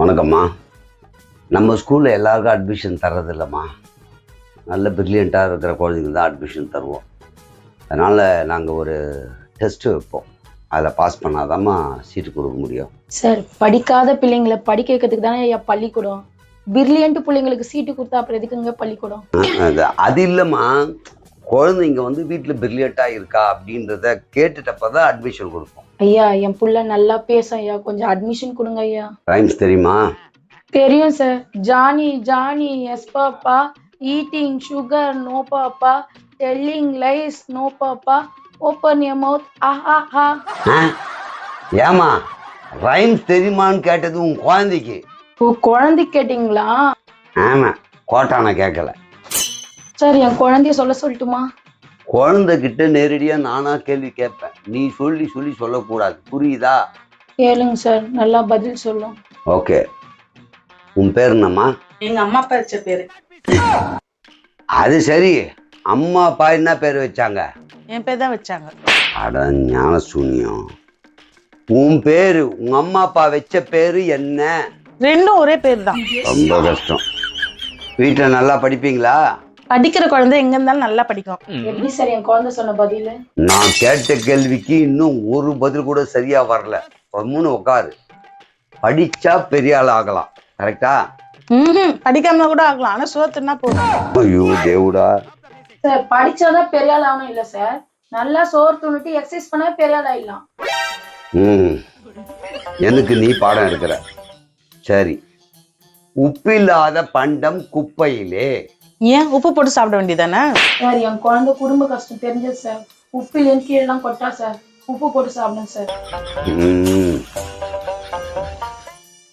வணக்கம்மா. நம்ம ஸ்கூலில் எல்லாருக்கும் அட்மிஷன் தர்றதில்லம்மா. நல்ல பிரில்லியண்ட்டாக இருக்கிற குழந்தைங்க தான் அட்மிஷன் தருவோம். அதனால் நாங்கள் ஒரு டெஸ்ட்டு வைப்போம். அதில் பாஸ் பண்ணாதாம்மா சீட்டு கொடுக்க முடியும். சார், படிக்காத பிள்ளைங்களை படிக்க வைக்கிறதுக்கு தானே ஐயா பள்ளிக்கூடம். பிரில்லியன்ட் பிள்ளைங்களுக்கு சீட்டு கொடுத்தா அப்புறம் எதுக்குங்க பள்ளிக்கூடம்? அது இல்லைம்மா, குழந்தைங்க வந்து வீட்டில் பிரில்லியண்ட்டாக இருக்கா அப்படின்றத கேட்டுட்டப்ப தான் அட்மிஷன் கொடுப்போம். ஐயா, என் புள்ள நல்லா பேசும் ஐயா, கொஞ்சம் அட்மிஷன் கொடுங்க ஐயா. ரைம்ஸ் தெரியுமா? தெரியும் sir. Johnny Johnny yes papa, eating sugar no papa, telling lies no papa, open your mouth ஆஹா. ஏமா ரைம்ஸ் தெரியுமான்னு கேட்டது உன் குழந்தைக்கு? ஓ, குழந்தை கேட்டீங்களா? ஆமா, கோட்டான கேட்கல. சார், என் குழந்தைய சொல்ல சொல்லட்டுமா? குழந்தைகிட்ட நேரடியா நானா கேள்வி கேட்பேன். நீ சொல்லி சொல்லக்கூடாது, புரியுதா? கேளுங்க சார், நல்லா பதில் சொல்லும். ஓகே, உன் பேர் என்னம்மா? எங்க அம்மா அப்பா வச்ச பேரு. அது சரி, அம்மா அப்பா என்ன பேர் வச்சாங்க? என் பேர் தான் வச்சாங்க. அட ஞான சூன்யம். உன் பேரு, உங்க அம்மா அப்பா வச்ச பேரு என்ன? ரெண்டும் ஒரே பேர் தான். ரொம்ப கஷ்டம். வீட்டுல நல்லா படிப்பீங்களா? படிக்கிற குழந்தை எங்க இருந்தாலும் நல்லா படிக்கும். எப்படி சார் என் குழந்தை சொன்ன பதில்? நான் கேட்ட கேள்விக்கு இன்னும் ஒரு பதில் கூட சரியா வரல. மூணு உட்காரு. படிச்சா பெரிய ஆள் ஆகலாம், கரெக்டா? படிக்காம கூட ஆகலாம், ஆனா சோத்துனா போதும். ஐயோ தேவுடா. சார், படிச்சாதான் பெரிய ஆள் ஆகணும் இல்ல சார். நல்லா சோறு துணிட்டு எக்ஸசைஸ் பண்ணா பெரிய ஆள் ஆயிடலாம். எனக்கு நீ பாடம் எடுக்கிற. சரி, உப்பில்லாத பண்டம் குப்பையிலே. ஏன் உப்பு போட்டு சாப்பிட வேண்டியதானே? சார், என் குழந்தை குடும்ப கஷ்டம் தெரிஞ்சது சார். உப்பிலேன்னு கீழெல்லாம் கொட்டா சார். உப்பு போட்டு சாப்பிடுங்க சார்.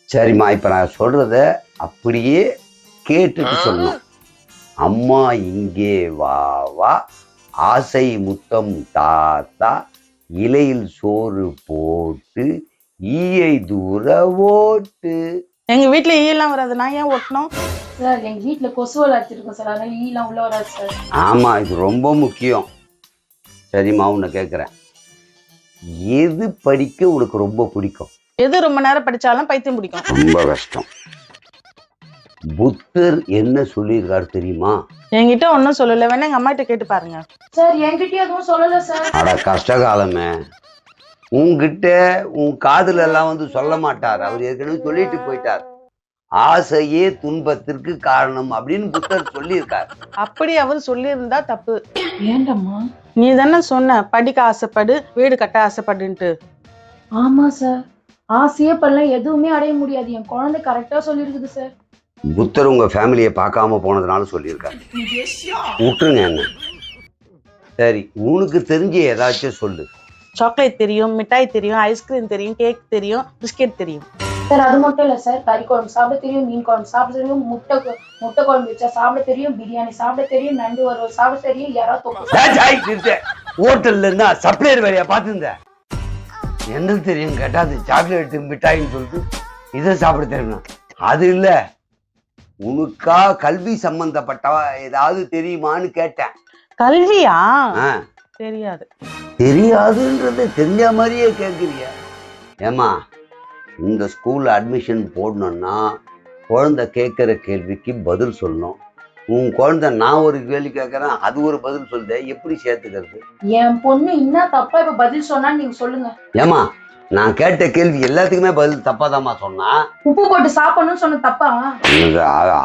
சரிம்மா, இப்ப நான் சொல்றத அப்படியே கேட்டுட்டு சொல்லணும். அம்மா இங்கே வா வா, ஆசை முத்தம் தாத்தா, இலையில் சோறு போட்டு ஈயை தூர ஓட்டு. எங்க வீட்டுல ஈயெல்லாம் வராது, நான் ஏன் ஓட்டணும்? சார், எங்க வீட்டுல கொசுவல் அடிச்சிருக்கோம் சார், அதனால ஈலாம் உள்ள வராது சார். ஆமா, இது ரொம்ப முக்கியம். சரிம்மா, உன்னை கேட்குறேன், எது படிக்க உனக்கு ரொம்ப பிடிக்கும்? எது ரொம்ப நேரம் படிச்சாலும் பைத்தியம் பிடிக்கும். ரொம்ப கஷ்டம். புத்தர் என்ன சொல்லியிருக்காரு தெரியுமா? என்கிட்ட ஒன்னும் சொல்லல, வேணா எங்க அம்மா கிட்ட கேட்டு பாருங்க. சார், என்கிட்டயும் எதுவும் சொல்லல சார். அட கஷ்டகாலமே, உன்கிட்ட உன் காதுல எல்லாம் வந்து சொல்ல மாட்டார். அவர் ஏற்கனவே சொல்லிட்டு போயிட்டார். ஆசையே துன்பத்திற்கு காரணம் அப்படின்னு புத்தர் சொல்லியிருக்காரு. அப்படி அவர் சொல்லியிருந்தா தப்பு. ஏண்டம்மா? நீ தானே சொன்ன படிக்க ஆசைப்படு, வீடு கட்ட ஆசைப்படுன்ட்டு. ஆமா சார், ஆசையே பண்ணல எதுவுமே அடைய முடியாது. என் குழந்தை கரெக்டா சொல்லிருக்குது சார். புத்தர் உங்க ஃபேமிலியை பார்க்காம போனதுனால சொல்லியிருக்காரு. விட்டுருங்க என்ன. சரி, உனக்கு தெரிஞ்ச ஏதாச்சும் சொல்லு. சாக்லேட் தெரியும், மிட்டாய் தெரியும், ஐஸ்கிரீம் தெரியும், கேக் தெரியும், பிஸ்கெட் தெரியும். சார், அது மட்டும் இல்ல சார். கறி குழம்பு சாப்பிட தெரியும், மீன் குழம்பு சாப்பிட தெரியும், முட்டை குழம்பு வச்சா சாப்பிட தெரியும், பிரியாணி சாப்பிட தெரியும், நண்டு வறுவல் சாப்பிட தெரியும், யாரா தொக்கு. ஹோட்டல்ல இருந்தா சப்ளையர் வேலையா பார்த்துருந்தேன். என்ன தெரியும் கேட்டா அது சாக்லேட் மிட்டாயின்னு சொல்லிட்டு இதை சாப்பிட தெரியும். அது இல்ல, உனக்கா கல்வி சம்பந்தப்பட்ட ஏதாவது தெரியுமான்னு கேட்டேன். கல்வியா? தெரியாது. தெரியாதுன்றத தெரிஞ்ச மாதிரியே கேட்குறிய. ஏமா, இந்த ஸ்கூல்ல அட்மிஷன் போடணும்னா குழந்தை கேட்குற கேள்விக்கு பதில் சொல்லணும். உன் குழந்தை நான் ஒரு கேள்வி கேட்கறேன், அது ஒரு பதில் சொல்லுது, எப்படி சேர்த்துக்கிறது? என் பொண்ணு என்ன தப்பா இப்ப பதில் சொன்னா நீங்க சொல்லுங்க. ஏமா, நான் கேட்ட கேள்வி எல்லாத்துக்குமே பதில் தப்பாதாம்மா சொன்னா. உப்பு போட்டு சாப்பிடணும்னு சொன்ன தப்பா?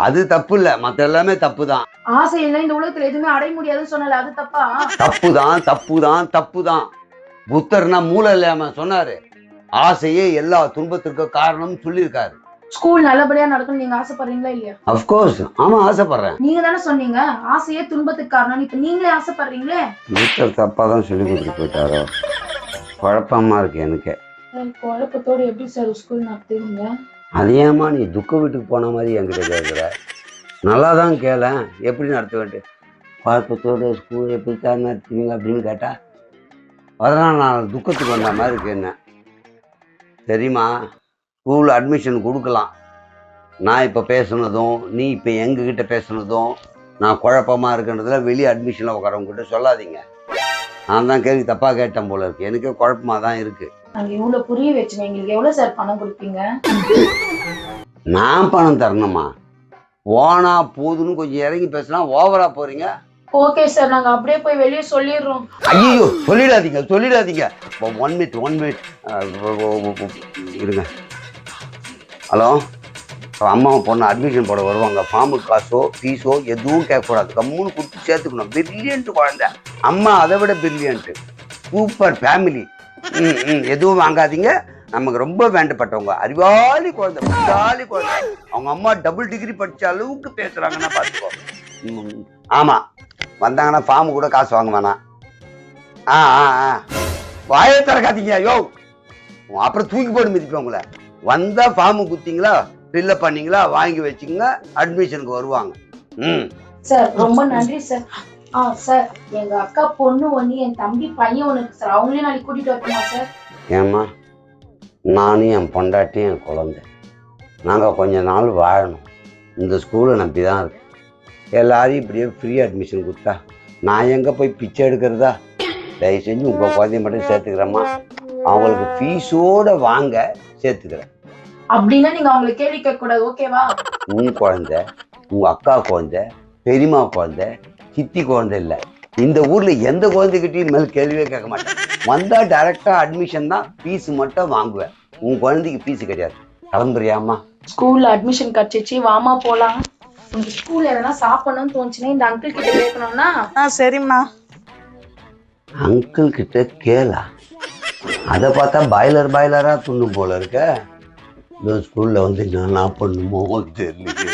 அது தப்பு இல்ல, மத்த எல்லாமே தப்பு தான். ஆசை இல்லை இந்த உலகத்துல எதுவுமே அடைய முடியாதுன்னு சொன்னல, அது தப்பா? தப்புதான். புத்தர்னா மூளை இல்லாம சொன்னாரு. ஆசையே எல்லா துன்பத்திற்கு காரணம் சொல்லியிருக்காரு. ஸ்கூல் நல்லபடியா நடக்கணும் நீங்க ஆசைப்படுறீங்களா இல்லையா? அப்கோர்ஸ், ஆமா ஆசைப்படுறேன். நீங்க தானே சொன்னீங்க ஆசையே துன்பத்துக்கு காரணம். இப்ப நீங்களே ஆசைப்படுறீங்களே. புத்தர் தப்பாதான் சொல்லி கொடுத்துட்டு போயிட்டாரோ? குழப்பமா இருக்கு எனக்கு. குழப்பத்தோட எப்படி சார் ஸ்கூல் நடத்துவீங்க? அது ஏமா நீ துக்க வீட்டுக்கு போன மாதிரி என்கிட்ட கேட்குற? நல்லா தான் கேள, எப்படி நடத்துவேன்ட்டு. குழப்பத்தோட ஸ்கூல் எப்படி தான் நடத்துவீங்க அப்படின்னு கேட்டா அதனால் நான் துக்கத்துக்கு வந்த மாதிரி இருக்கு. என்ன தெரியுமா, ஸ்கூல் அட்மிஷன் கொடுக்கலாம். நான் இப்போ பேசுனதும் நீ இப்போ எங்ககிட்ட பேசுனதும் நான் குழப்பமாக இருக்குன்றதுல வெளியே அட்மிஷனில் உட்காரவங்ககிட்ட சொல்லாதீங்க. நான் தான் கேள்வி தப்பாக கேட்டேன் போல இருக்கு. எனக்கே குழப்பமாக தான் இருக்குது. நாங்கள் இவ்வளோ புரிய வச்சுங்க, எங்களுக்கு எவ்வளோ சார் பணம் கொடுப்பீங்க? நான் பணம் தரணுமா? போனா போதுன்னு கொஞ்சம் இறங்கி பேசினா ஓவரா போறீங்க. ஓகே சார், நாங்க அப்படியே போய் வெளியே சொல்லிடுறோம். ஐயோ சொல்லிடாதீங்க. 1 மினிட் இருங்க. ஹலோ, அம்மாவை பொண்ணு அட்மிஷன் போட வருவாங்க. ஃபார்முக்கு காசோ ஃபீஸோ எதுவும் கேட்கக்கூடாது, கம்முன்னு கொடுத்து சேர்த்துக்கணும். பிரில்லியன்ட் குழந்தை, அம்மா அதை விட பிரில்லியன்ட்டு, சூப்பர் ஃபேமிலி. எதுவும் வாங்காதீங்க, நமக்கு ரொம்ப வேண்டப்பட்டவங்க, அறிவாளி குழந்தை. அவங்க அம்மா டபுள் டிகிரி படித்த அளவுக்கு பேசுகிறாங்கன்னா பார்த்துக்கோ. ஆமாம், வந்தாங்கன்னா ஃபார்மு கூட காசு வாங்க வேணாம். வாயை திறக்காதீங்க. யோ, அப்புறம் தூக்கி போட்டு மிதிப்பேன் உங்களை. வந்தால் ஃபார்மு குத்திங்களா, ஃபில்லப் பண்ணீங்களா, வாங்கி வச்சுங்க, அட்மிஷனுக்கு வருவாங்க. சார் ரொம்ப நன்றி சார். சார், எங்க அக்கா பொண்ணு ஒண்ணு, என் தம்பி பையன் ஒண்ணு இருக்கு சார், அவங்களே நாளைக்கு கூட்டிட்டு வரணுமா சார்? ஏம்மா, நானும் என் பொண்டாட்டியும் என் குழந்தை, நாங்கள் கொஞ்ச நாள் வாழணும். இந்த ஸ்கூலை நம்பி தான் இருக்கு. எல்லாரையும் இப்படியே ஃப்ரீ அட்மிஷன் கொடுத்தா நான் எங்கே போய் பிச்சை எடுக்கிறதா? தயவு செஞ்சு உங்கள் குழந்தைய மட்டும் சேர்த்துக்கிறேம்மா. அவங்களுக்கு ஃபீஸோடு வாங்க சேர்த்துக்கிறேன். அப்படின்னா நீங்க அவங்களுக்கு கேள்வி கேட்க கூடாது, ஓகேவா? உன் குழந்தை, உங்க அக்கா குழந்தை, பெரியம்மா குழந்தை, சித்தி குழந்தை இல்லை. இந்த ஊர்ல எந்த குழந்தைகிட்டையும் மேல் கேள்வியே கேட்க மாட்டேன். வந்தா டைரக்டா அட்மிஷன் தான், ஃபீஸ் மட்டும் வாங்குவேன். உன் குழந்தைக்கு ஃபீஸ் கிடையாது. கிளம்புறியாமா? ஸ்கூல்ல அட்மிஷன் கிடைச்சிச்சு, வாமா போலாம். உங்க ஸ்கூல்ல எதனா சாப்பிடணும்னு தோணுச்சுன்னா இந்த அங்கிள் கிட்ட கேட்கணும்னா. சரிம்மா. அங்கிள் கிட்ட கேளா? அதை பார்த்தா பாய்லரா துண்ணும் போல இருக்க. இந்த ஸ்கூல்ல வந்து நான் பண்ணுமோ தெரியல.